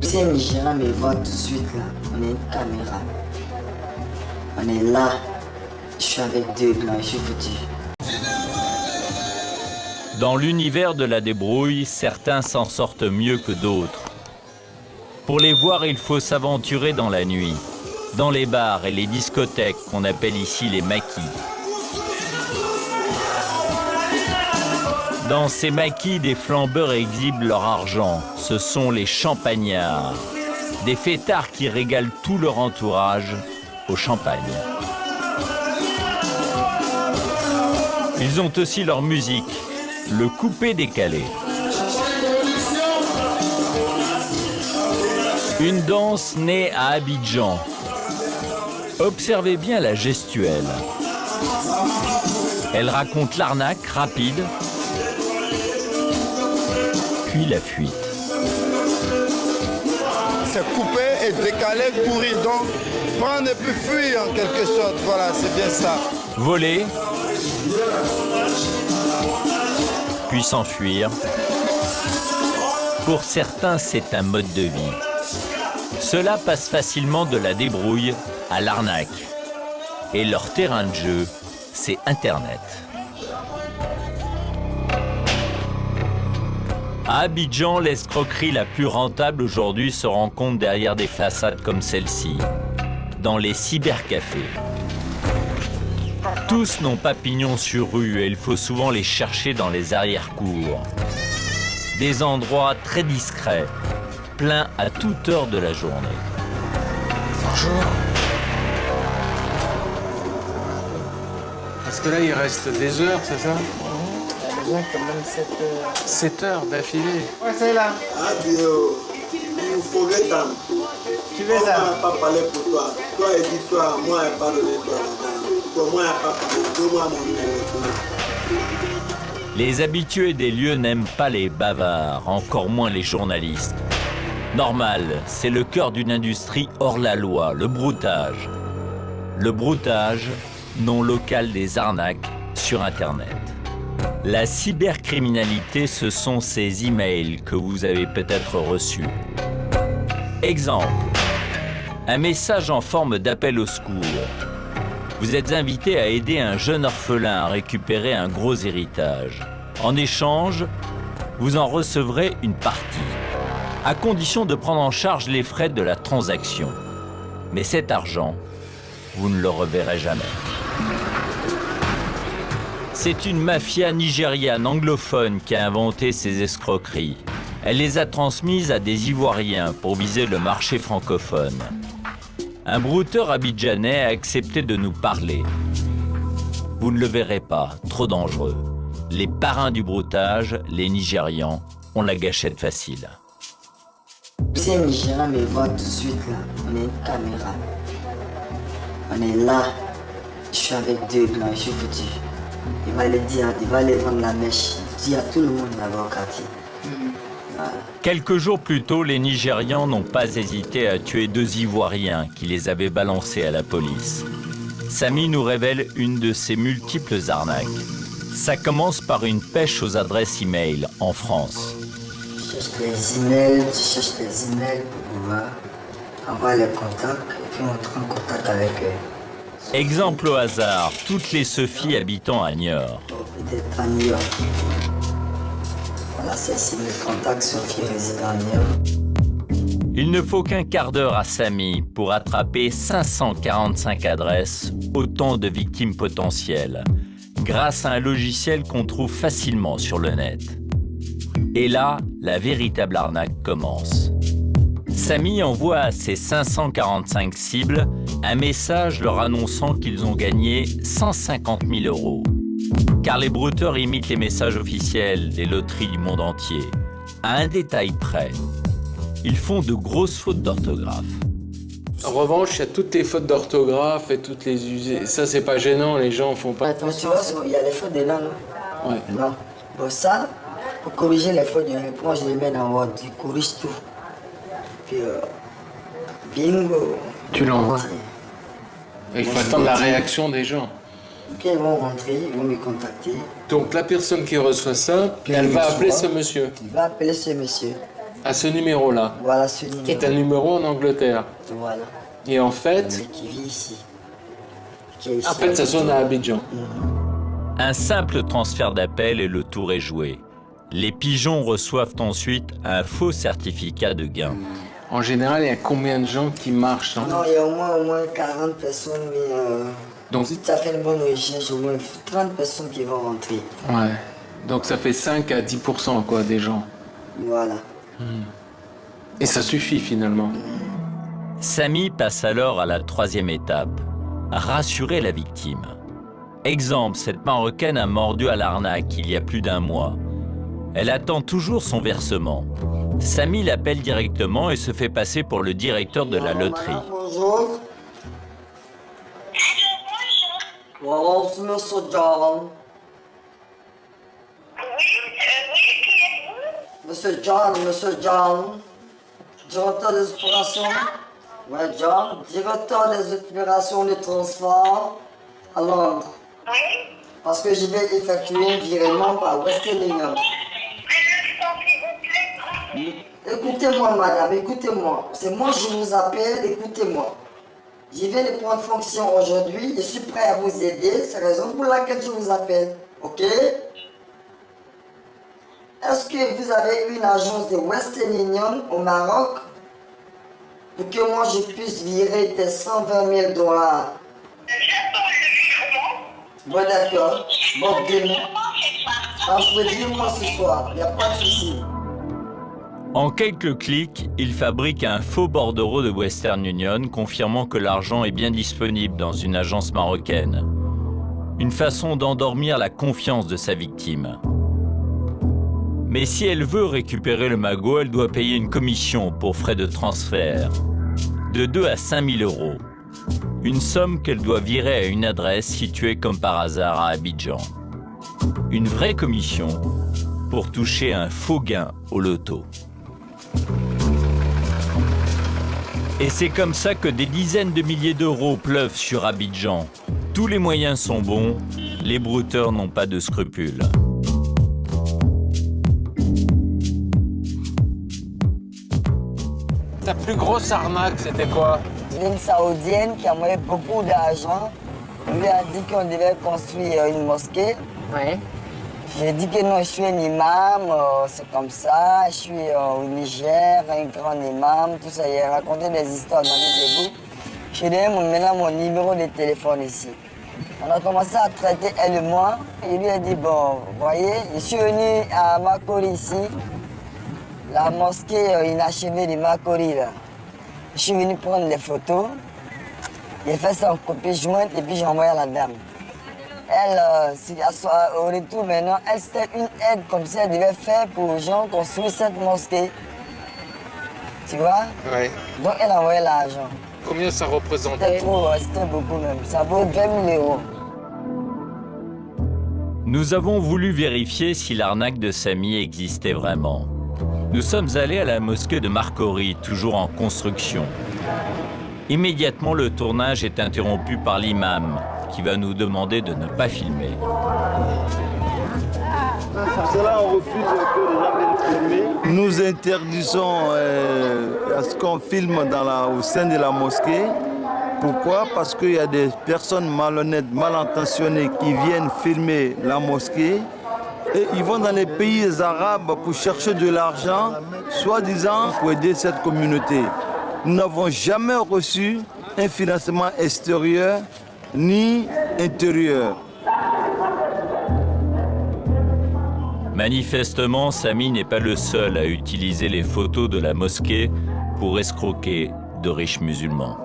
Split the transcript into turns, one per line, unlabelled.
Si un Nigérian me voit tout de suite là, on a une caméra. On est là. Je suis avec deux blancs, je suis foutu.
Dans l'univers de la débrouille, certains s'en sortent mieux que d'autres. Pour les voir, il faut s'aventurer dans la nuit, dans les bars et les discothèques qu'on appelle ici les maquis. Dans ces maquis, des flambeurs exhibent leur argent. Ce sont les champagnards, des fêtards qui régalent tout leur entourage au champagne. Ils ont aussi leur musique, le coupé-décalé. Une danse née à Abidjan. Observez bien la gestuelle. Elle raconte l'arnaque rapide, puis la fuite.
C'est coupé et décalé, courir, donc prendre et puis fuir en quelque sorte. Voilà, c'est bien ça.
Voler, puis s'enfuir. Pour certains, c'est un mode de vie. Cela passe facilement de la débrouille à l'arnaque. Et leur terrain de jeu, c'est Internet. À Abidjan, l'escroquerie la plus rentable aujourd'hui se rencontre derrière des façades comme celle-ci, dans les cybercafés. Tous n'ont pas pignon sur rue et il faut souvent les chercher dans les arrière-cours. Des endroits très discrets, pleins à toute heure de la journée.
Bonjour. Parce que là, il reste des heures, c'est ça?
Il y a quand même 7 heures.
7 heures d'affilée.
Ouais, c'est là.
Ah, Dio, il faut que
Tu veux ça?
on n'a pas parlé pour toi. Toi, et dis-toi, moi, je parle de toi. Toi, moi, je pas parlé. Donne-moi mon numéro.
Les habitués des lieux n'aiment pas les bavards, encore moins les journalistes. Normal, c'est le cœur d'une industrie hors la loi, le broutage. Le broutage, nom local des arnaques sur Internet. La cybercriminalité, ce sont ces emails que vous avez peut-être reçus. Exemple, un message en forme d'appel au secours. Vous êtes invité à aider un jeune orphelin à récupérer un gros héritage. En échange, vous en recevrez une partie, à condition de prendre en charge les frais de la transaction. Mais cet argent, vous ne le reverrez jamais. C'est une mafia nigériane anglophone qui a inventé ces escroqueries. Elle les a transmises à des Ivoiriens pour viser le marché francophone. Un brouteur abidjanais a accepté de nous parler. Vous ne le verrez pas, trop dangereux. Les parrains du broutage, les Nigérians, ont la gâchette facile.
Si un Nigérian me voit tout de suite là, on a une caméra. On est là. Je suis avec deux blancs, je suis foutu. Il va le dire, il va aller vendre la mèche. Il dit à tout le monde là-bas au quartier. Voilà.
Quelques jours plus tôt, les Nigérians n'ont pas hésité à tuer 2 Ivoiriens qui les avaient balancés à la police. Samy nous révèle une de ses multiples arnaques. Ça commence par une pêche aux adresses e-mail en France.
Tu cherches les emails pour pouvoir avoir les contacts et puis entrer en contact avec eux.
Exemple au hasard, toutes les Sophies habitant à Niort.
Peut-être à New York. Voilà, c'est mes contacts Sophie résident à New York.
Il ne faut qu'un quart d'heure à Samy pour attraper 545 adresses, autant de victimes potentielles, grâce à un logiciel qu'on trouve facilement sur le net. Et là, la véritable arnaque commence. Samy envoie à ses 545 cibles un message leur annonçant qu'ils ont gagné 150 000 €. Car les brouteurs imitent les messages officiels des loteries du monde entier. À un détail près, ils font de grosses fautes d'orthographe.
En revanche, il y a toutes les fautes d'orthographe et toutes les usées. Ça, c'est pas gênant, les gens font pas.
Attends, tu vois, il y a les fautes dedans, non?
Ouais.
Non. Bon, ça, pour corriger les fautes de réponse, je les mets dans Word, je corrige tout. Puis, bingo.
Tu l'envoies.
Ouais.
Il faut attendre la réaction des gens.
Puis ils vont rentrer, ils vont me contacter.
Donc la personne qui reçoit ça,
Puis
elle va
il
appeler
reçoit.
ce monsieur.
Il va appeler ce monsieur.
À ce numéro-là,
Voilà ce
qui est un
numéro.
numéro en Angleterre.
Voilà.
Et en
Mais
fait,
qui vit ici. Qui est ici
en fait, ça sonne à Abidjan.
Un simple transfert d'appel et le tour est joué. Les pigeons reçoivent ensuite un faux certificat de gain.
En général, il y a combien de gens qui marchent, hein?
Non, il y a au moins 40 personnes, mais
Donc,
si tu as fait une bonne recherche, au moins 30 personnes qui vont rentrer.
ouais. Donc ça fait 5 à 10% quoi, des gens.
Voilà.
Et ça suffit finalement.
Samy passe alors à la troisième étape, rassurer la victime. Exemple, cette Marocaine a mordu à l'arnaque il y a plus d'un mois. Elle attend toujours son versement. Samy l'appelle directement et se fait passer pour le directeur de la loterie.
Madame, bonjour. Voilà, c'est Monsieur John. Monsieur John. Directeur des opérations. Ouais, John. Directeur des opérations de transfert à Londres. Parce que je vais effectuer un virement par Western Union. Écoutez-moi, madame, écoutez-moi. C'est moi qui vous appelle, écoutez-moi. Je viens de prendre fonction aujourd'hui, je suis prêt à vous aider, c'est la raison pour laquelle je vous appelle, ok? Est-ce que vous avez une agence de Western Union au Maroc pour que moi je puisse virer tes 120 000 $? Bon, d'accord. Bon, demain. Transférez-moi ce soir, il n'y a pas de souci.
En quelques clics, il fabrique un faux bordereau de Western Union confirmant que l'argent est bien disponible dans une agence marocaine. Une façon d'endormir la confiance de sa victime. Mais si elle veut récupérer le magot, elle doit payer une commission pour frais de transfert de 2 à 5 000 €. Une somme qu'elle doit virer à une adresse située comme par hasard à Abidjan. Une vraie commission pour toucher un faux gain au loto. Et c'est comme ça que des dizaines de milliers d'euros pleuvent sur Abidjan. Tous les moyens sont bons, les brouteurs n'ont pas de scrupules.
Ta plus grosse arnaque, c'était quoi?
Une Saoudienne qui a envoyé beaucoup d'argent. On lui a dit qu'on devait construire une mosquée.
Ouais.
J'ai dit que non, je suis un imam, c'est comme ça, je suis au Niger, un grand imam, tout ça. Il a raconté des histoires dans les bouts. J'ai donné maintenant mon numéro de téléphone ici. On a commencé à traiter elle et moi. Il lui a dit, bon, vous voyez, je suis venu à Makori ici, la mosquée inachevée de Makori là. Je suis venu prendre les photos. J'ai fait ça en copie jointe et puis j'ai envoyé à la dame. Elle, au retour maintenant, elle c'était une aide comme ça, elle devait faire pour les gens construire cette mosquée. Tu vois?
Ouais.
Donc elle a envoyé l'argent.
Combien ça
C'était
représentait?
trop, c'était beaucoup même. Ça vaut 20 000 €.
Nous avons voulu vérifier si l'arnaque de Samy existait vraiment. Nous sommes allés à la mosquée de Marcory, toujours en construction. Immédiatement, le tournage est interrompu par l'imam, qui va nous demander de ne pas filmer.
Cela, on refuse que les gens viennent filmer. Nous interdisons à ce qu'on filme au sein de la mosquée. Pourquoi? Parce qu'il y a des personnes malhonnêtes, mal intentionnées qui viennent filmer la mosquée et ils vont dans les pays arabes pour chercher de l'argent, soi-disant pour aider cette communauté. Nous n'avons jamais reçu un financement extérieur ni intérieur.
Manifestement, Samy n'est pas le seul à utiliser les photos de la mosquée pour escroquer de riches musulmans.